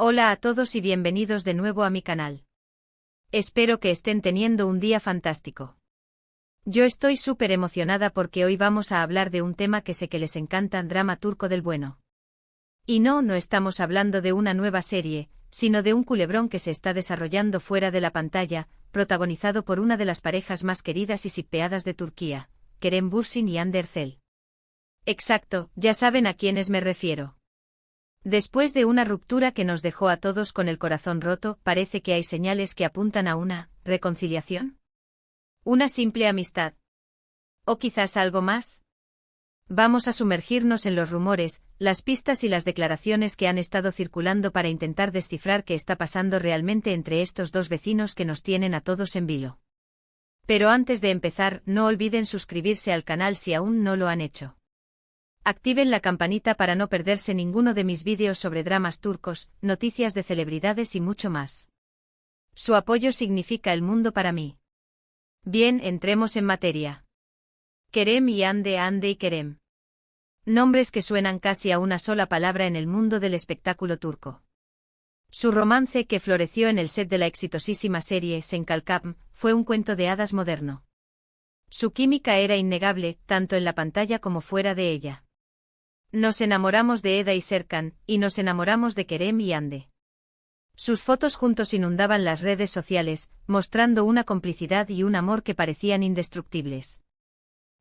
Hola a todos y bienvenidos de nuevo a mi canal. Espero que estén teniendo un día fantástico. Yo estoy súper emocionada porque hoy vamos a hablar de un tema que sé que les encanta, drama turco del bueno. Y no estamos hablando de una nueva serie, sino de un culebrón que se está desarrollando fuera de la pantalla, protagonizado por una de las parejas más queridas y shippeadas de Turquía, Kerem Bürsin y Hande Erçel. Exacto, ya saben a quiénes me refiero. Después de una ruptura que nos dejó a todos con el corazón roto, parece que hay señales que apuntan a una reconciliación. ¿Una simple amistad? ¿O quizás algo más? Vamos a sumergirnos en los rumores, las pistas y las declaraciones que han estado circulando para intentar descifrar qué está pasando realmente entre estos dos vecinos que nos tienen a todos en vilo. Pero antes de empezar, no olviden suscribirse al canal si aún no lo han hecho. Activen la campanita para no perderse ninguno de mis vídeos sobre dramas turcos, noticias de celebridades y mucho más. Su apoyo significa el mundo para mí. Bien, entremos en materia. Kerem y Hande, Hande y Kerem. Nombres que suenan casi a una sola palabra en el mundo del espectáculo turco. Su romance, que floreció en el set de la exitosísima serie Senkalkam, fue un cuento de hadas moderno. Su química era innegable, tanto en la pantalla como fuera de ella. Nos enamoramos de Eda y Serkan, y nos enamoramos de Kerem y Hande. Sus fotos juntos inundaban las redes sociales, mostrando una complicidad y un amor que parecían indestructibles.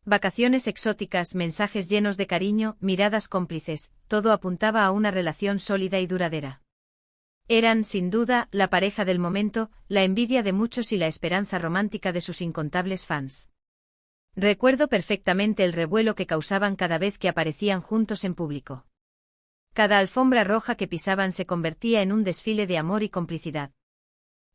Vacaciones exóticas, mensajes llenos de cariño, miradas cómplices, todo apuntaba a una relación sólida y duradera. Eran, sin duda, la pareja del momento, la envidia de muchos y la esperanza romántica de sus incontables fans. Recuerdo perfectamente el revuelo que causaban cada vez que aparecían juntos en público. Cada alfombra roja que pisaban se convertía en un desfile de amor y complicidad.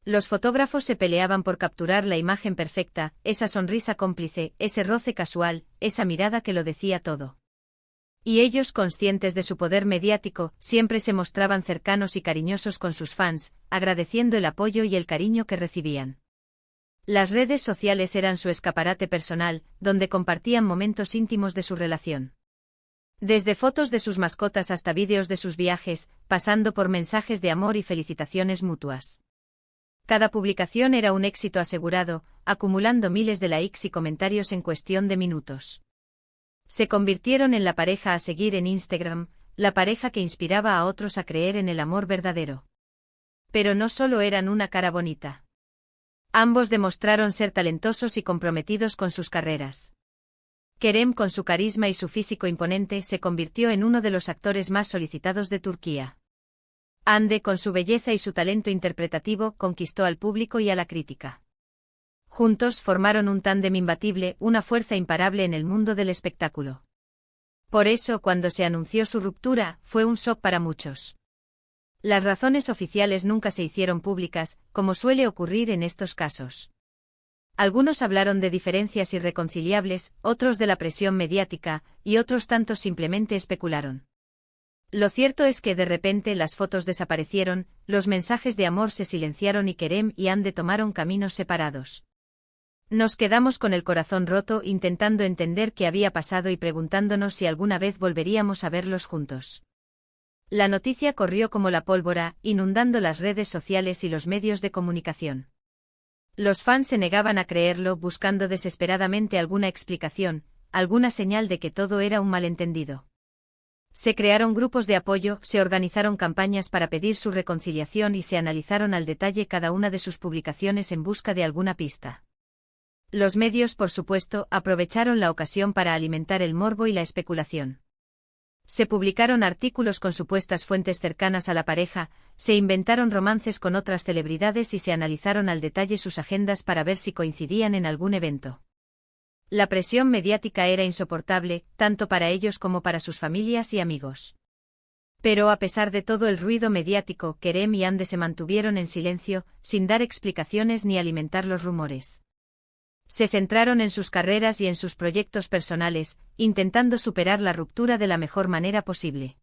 Los fotógrafos se peleaban por capturar la imagen perfecta, esa sonrisa cómplice, ese roce casual, esa mirada que lo decía todo. Y ellos, conscientes de su poder mediático, siempre se mostraban cercanos y cariñosos con sus fans, agradeciendo el apoyo y el cariño que recibían. Las redes sociales eran su escaparate personal, donde compartían momentos íntimos de su relación. Desde fotos de sus mascotas hasta vídeos de sus viajes, pasando por mensajes de amor y felicitaciones mutuas. Cada publicación era un éxito asegurado, acumulando miles de likes y comentarios en cuestión de minutos. Se convirtieron en la pareja a seguir en Instagram, la pareja que inspiraba a otros a creer en el amor verdadero. Pero no solo eran una cara bonita. Ambos demostraron ser talentosos y comprometidos con sus carreras. Kerem, con su carisma y su físico imponente, se convirtió en uno de los actores más solicitados de Turquía. Hande, con su belleza y su talento interpretativo, conquistó al público y a la crítica. Juntos formaron un tándem imbatible, una fuerza imparable en el mundo del espectáculo. Por eso, cuando se anunció su ruptura, fue un shock para muchos. Las razones oficiales nunca se hicieron públicas, como suele ocurrir en estos casos. Algunos hablaron de diferencias irreconciliables, otros de la presión mediática, y otros tantos simplemente especularon. Lo cierto es que de repente las fotos desaparecieron, los mensajes de amor se silenciaron y Kerem y Hande tomaron caminos separados. Nos quedamos con el corazón roto intentando entender qué había pasado y preguntándonos si alguna vez volveríamos a verlos juntos. La noticia corrió como la pólvora, inundando las redes sociales y los medios de comunicación. Los fans se negaban a creerlo, buscando desesperadamente alguna explicación, alguna señal de que todo era un malentendido. Se crearon grupos de apoyo, se organizaron campañas para pedir su reconciliación y se analizaron al detalle cada una de sus publicaciones en busca de alguna pista. Los medios, por supuesto, aprovecharon la ocasión para alimentar el morbo y la especulación. Se publicaron artículos con supuestas fuentes cercanas a la pareja, se inventaron romances con otras celebridades y se analizaron al detalle sus agendas para ver si coincidían en algún evento. La presión mediática era insoportable, tanto para ellos como para sus familias y amigos. Pero a pesar de todo el ruido mediático, Kerem y Hande se mantuvieron en silencio, sin dar explicaciones ni alimentar los rumores. Se centraron en sus carreras y en sus proyectos personales, intentando superar la ruptura de la mejor manera posible.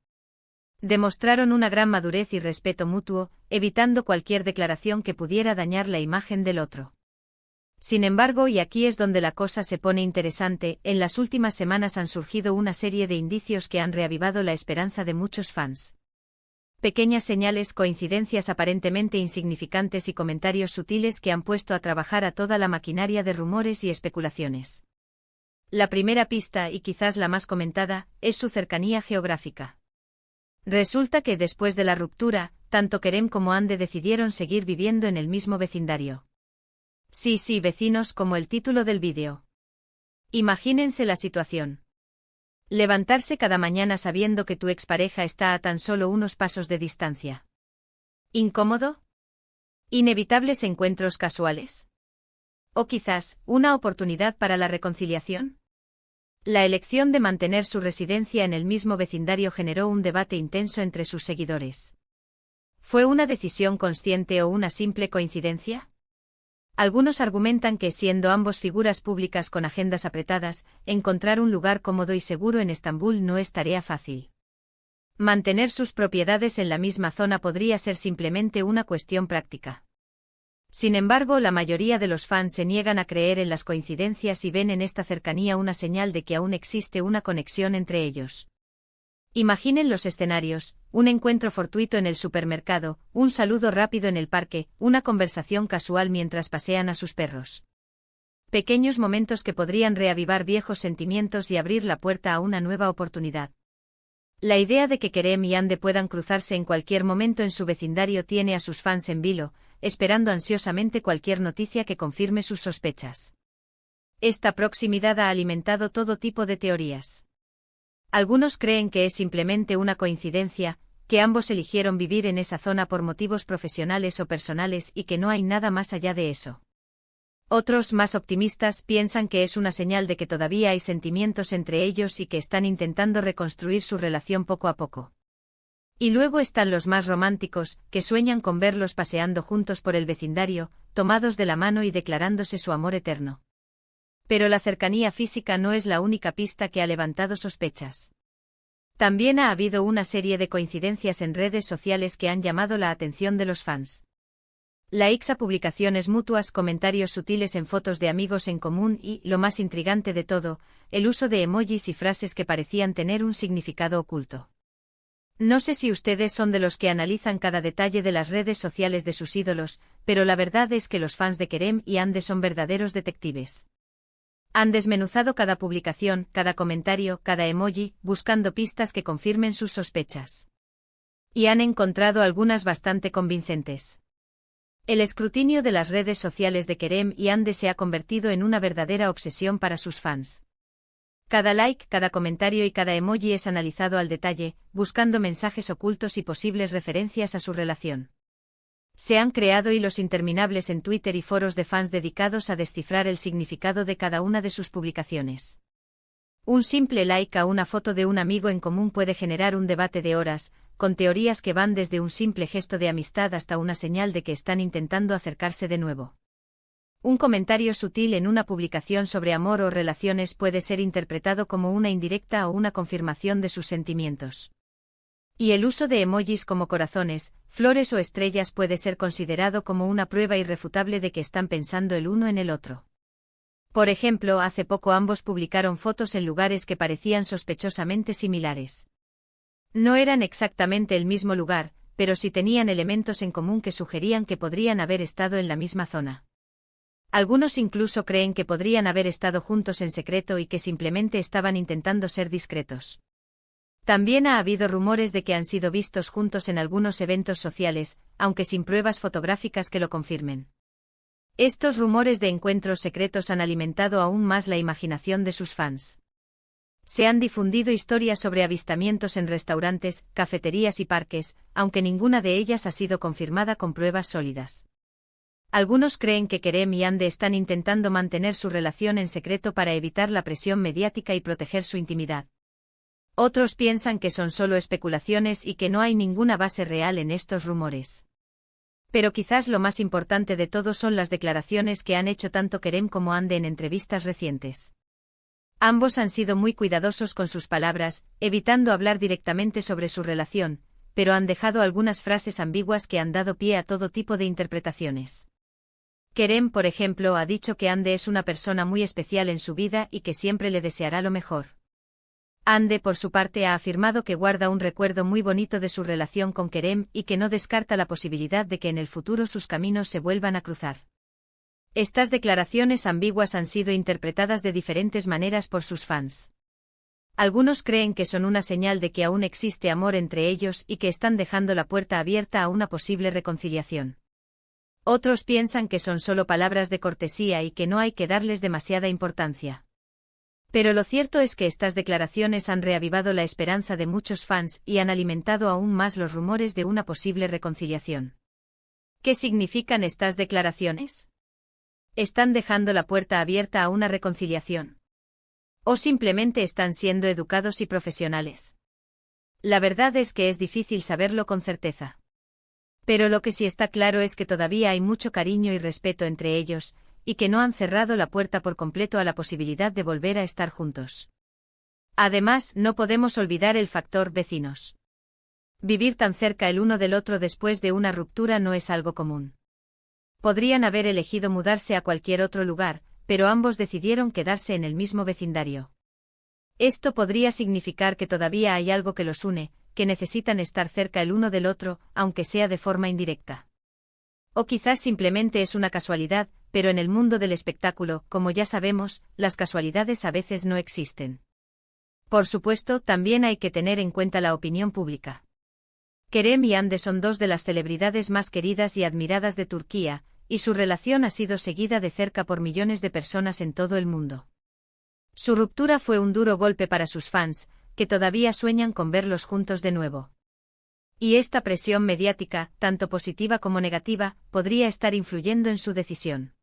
Demostraron una gran madurez y respeto mutuo, evitando cualquier declaración que pudiera dañar la imagen del otro. Sin embargo, y aquí es donde la cosa se pone interesante, en las últimas semanas han surgido una serie de indicios que han reavivado la esperanza de muchos fans. Pequeñas señales, coincidencias aparentemente insignificantes y comentarios sutiles que han puesto a trabajar a toda la maquinaria de rumores y especulaciones. La primera pista, y quizás la más comentada, es su cercanía geográfica. Resulta que después de la ruptura, tanto Kerem como Hande decidieron seguir viviendo en el mismo vecindario. Sí, vecinos, como el título del vídeo. Imagínense la situación. Levantarse cada mañana sabiendo que tu expareja está a tan solo unos pasos de distancia. ¿Incómodo? ¿Inevitables encuentros casuales? ¿O quizás, una oportunidad para la reconciliación? La elección de mantener su residencia en el mismo vecindario generó un debate intenso entre sus seguidores. ¿Fue una decisión consciente o una simple coincidencia? Algunos argumentan que, siendo ambos figuras públicas con agendas apretadas, encontrar un lugar cómodo y seguro en Estambul no es tarea fácil. Mantener sus propiedades en la misma zona podría ser simplemente una cuestión práctica. Sin embargo, la mayoría de los fans se niegan a creer en las coincidencias y ven en esta cercanía una señal de que aún existe una conexión entre ellos. Imaginen los escenarios: un encuentro fortuito en el supermercado, un saludo rápido en el parque, una conversación casual mientras pasean a sus perros. Pequeños momentos que podrían reavivar viejos sentimientos y abrir la puerta a una nueva oportunidad. La idea de que Kerem y Hande puedan cruzarse en cualquier momento en su vecindario tiene a sus fans en vilo, esperando ansiosamente cualquier noticia que confirme sus sospechas. Esta proximidad ha alimentado todo tipo de teorías. Algunos creen que es simplemente una coincidencia, que ambos eligieron vivir en esa zona por motivos profesionales o personales y que no hay nada más allá de eso. Otros, más optimistas, piensan que es una señal de que todavía hay sentimientos entre ellos y que están intentando reconstruir su relación poco a poco. Y luego están los más románticos, que sueñan con verlos paseando juntos por el vecindario, tomados de la mano y declarándose su amor eterno. Pero la cercanía física no es la única pista que ha levantado sospechas. También ha habido una serie de coincidencias en redes sociales que han llamado la atención de los fans. Likes a publicaciones mutuas, comentarios sutiles en fotos de amigos en común y, lo más intrigante de todo, el uso de emojis y frases que parecían tener un significado oculto. No sé si ustedes son de los que analizan cada detalle de las redes sociales de sus ídolos, pero la verdad es que los fans de Kerem y Hande son verdaderos detectives. Han desmenuzado cada publicación, cada comentario, cada emoji, buscando pistas que confirmen sus sospechas. Y han encontrado algunas bastante convincentes. El escrutinio de las redes sociales de Kerem y Hande se ha convertido en una verdadera obsesión para sus fans. Cada like, cada comentario y cada emoji es analizado al detalle, buscando mensajes ocultos y posibles referencias a su relación. Se han creado hilos interminables en Twitter y foros de fans dedicados a descifrar el significado de cada una de sus publicaciones. Un simple like a una foto de un amigo en común puede generar un debate de horas, con teorías que van desde un simple gesto de amistad hasta una señal de que están intentando acercarse de nuevo. Un comentario sutil en una publicación sobre amor o relaciones puede ser interpretado como una indirecta o una confirmación de sus sentimientos. Y el uso de emojis como corazones, flores o estrellas puede ser considerado como una prueba irrefutable de que están pensando el uno en el otro. Por ejemplo, hace poco ambos publicaron fotos en lugares que parecían sospechosamente similares. No eran exactamente el mismo lugar, pero sí tenían elementos en común que sugerían que podrían haber estado en la misma zona. Algunos incluso creen que podrían haber estado juntos en secreto y que simplemente estaban intentando ser discretos. También ha habido rumores de que han sido vistos juntos en algunos eventos sociales, aunque sin pruebas fotográficas que lo confirmen. Estos rumores de encuentros secretos han alimentado aún más la imaginación de sus fans. Se han difundido historias sobre avistamientos en restaurantes, cafeterías y parques, aunque ninguna de ellas ha sido confirmada con pruebas sólidas. Algunos creen que Kerem y Hande están intentando mantener su relación en secreto para evitar la presión mediática y proteger su intimidad. Otros piensan que son solo especulaciones y que no hay ninguna base real en estos rumores. Pero quizás lo más importante de todo son las declaraciones que han hecho tanto Kerem como Hande en entrevistas recientes. Ambos han sido muy cuidadosos con sus palabras, evitando hablar directamente sobre su relación, pero han dejado algunas frases ambiguas que han dado pie a todo tipo de interpretaciones. Kerem, por ejemplo, ha dicho que Hande es una persona muy especial en su vida y que siempre le deseará lo mejor. Ande, por su parte, ha afirmado que guarda un recuerdo muy bonito de su relación con Kerem y que no descarta la posibilidad de que en el futuro sus caminos se vuelvan a cruzar. Estas declaraciones ambiguas han sido interpretadas de diferentes maneras por sus fans. Algunos creen que son una señal de que aún existe amor entre ellos y que están dejando la puerta abierta a una posible reconciliación. Otros piensan que son solo palabras de cortesía y que no hay que darles demasiada importancia. Pero lo cierto es que estas declaraciones han reavivado la esperanza de muchos fans y han alimentado aún más los rumores de una posible reconciliación. ¿Qué significan estas declaraciones? ¿Están dejando la puerta abierta a una reconciliación? ¿O simplemente están siendo educados y profesionales? La verdad es que es difícil saberlo con certeza. Pero lo que sí está claro es que todavía hay mucho cariño y respeto entre ellos, y que no han cerrado la puerta por completo a la posibilidad de volver a estar juntos. Además, no podemos olvidar el factor vecinos. Vivir tan cerca el uno del otro después de una ruptura no es algo común. Podrían haber elegido mudarse a cualquier otro lugar, pero ambos decidieron quedarse en el mismo vecindario. Esto podría significar que todavía hay algo que los une, que necesitan estar cerca el uno del otro, aunque sea de forma indirecta. O quizás simplemente es una casualidad, pero en el mundo del espectáculo, como ya sabemos, las casualidades a veces no existen. Por supuesto, también hay que tener en cuenta la opinión pública. Kerem y Hande son dos de las celebridades más queridas y admiradas de Turquía, y su relación ha sido seguida de cerca por millones de personas en todo el mundo. Su ruptura fue un duro golpe para sus fans, que todavía sueñan con verlos juntos de nuevo. Y esta presión mediática, tanto positiva como negativa, podría estar influyendo en su decisión.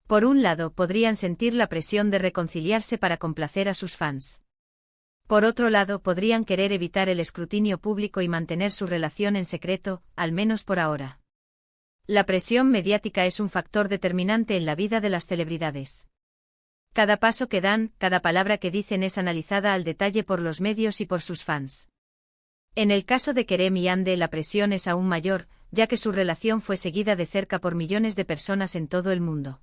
Por un lado, podrían sentir la presión de reconciliarse para complacer a sus fans. Por otro lado, podrían querer evitar el escrutinio público y mantener su relación en secreto, al menos por ahora. La presión mediática es un factor determinante en la vida de las celebridades. Cada paso que dan, cada palabra que dicen es analizada al detalle por los medios y por sus fans. En el caso de Kerem y Hande, la presión es aún mayor, ya que su relación fue seguida de cerca por millones de personas en todo el mundo.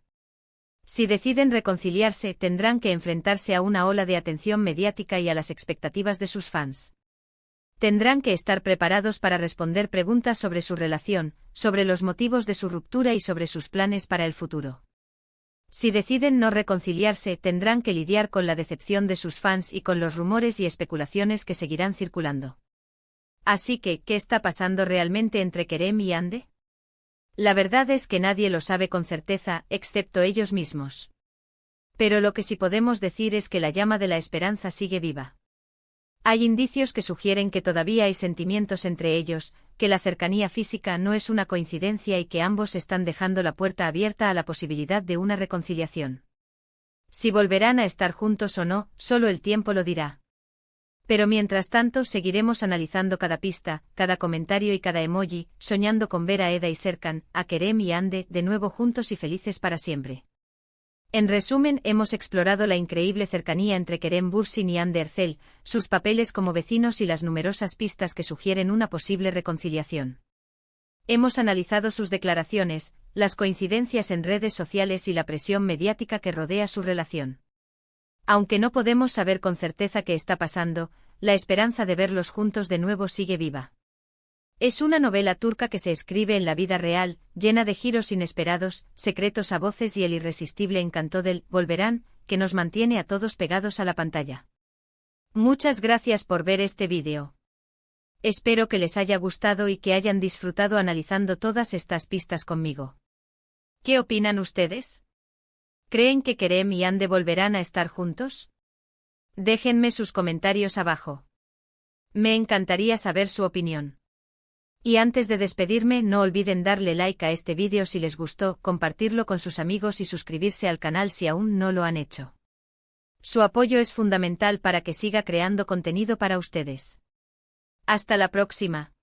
Si deciden reconciliarse, tendrán que enfrentarse a una ola de atención mediática y a las expectativas de sus fans. Tendrán que estar preparados para responder preguntas sobre su relación, sobre los motivos de su ruptura y sobre sus planes para el futuro. Si deciden no reconciliarse, tendrán que lidiar con la decepción de sus fans y con los rumores y especulaciones que seguirán circulando. Así que, ¿qué está pasando realmente entre Kerem y Hande? La verdad es que nadie lo sabe con certeza, excepto ellos mismos. Pero lo que sí podemos decir es que la llama de la esperanza sigue viva. Hay indicios que sugieren que todavía hay sentimientos entre ellos, que la cercanía física no es una coincidencia y que ambos están dejando la puerta abierta a la posibilidad de una reconciliación. Si volverán a estar juntos o no, solo el tiempo lo dirá. Pero mientras tanto seguiremos analizando cada pista, cada comentario y cada emoji, soñando con ver a Eda y Serkan, a Kerem y Hande, de nuevo juntos y felices para siempre. En resumen, hemos explorado la increíble cercanía entre Kerem Bürsin y Hande Erçel, sus papeles como vecinos y las numerosas pistas que sugieren una posible reconciliación. Hemos analizado sus declaraciones, las coincidencias en redes sociales y la presión mediática que rodea su relación. Aunque no podemos saber con certeza qué está pasando, la esperanza de verlos juntos de nuevo sigue viva. Es una novela turca que se escribe en la vida real, llena de giros inesperados, secretos a voces y el irresistible encanto del «volverán», que nos mantiene a todos pegados a la pantalla. Muchas gracias por ver este vídeo. Espero que les haya gustado y que hayan disfrutado analizando todas estas pistas conmigo. ¿Qué opinan ustedes? ¿Creen que Kerem y Hande volverán a estar juntos? Déjenme sus comentarios abajo. Me encantaría saber su opinión. Y antes de despedirme, no olviden darle like a este vídeo si les gustó, compartirlo con sus amigos y suscribirse al canal si aún no lo han hecho. Su apoyo es fundamental para que siga creando contenido para ustedes. Hasta la próxima.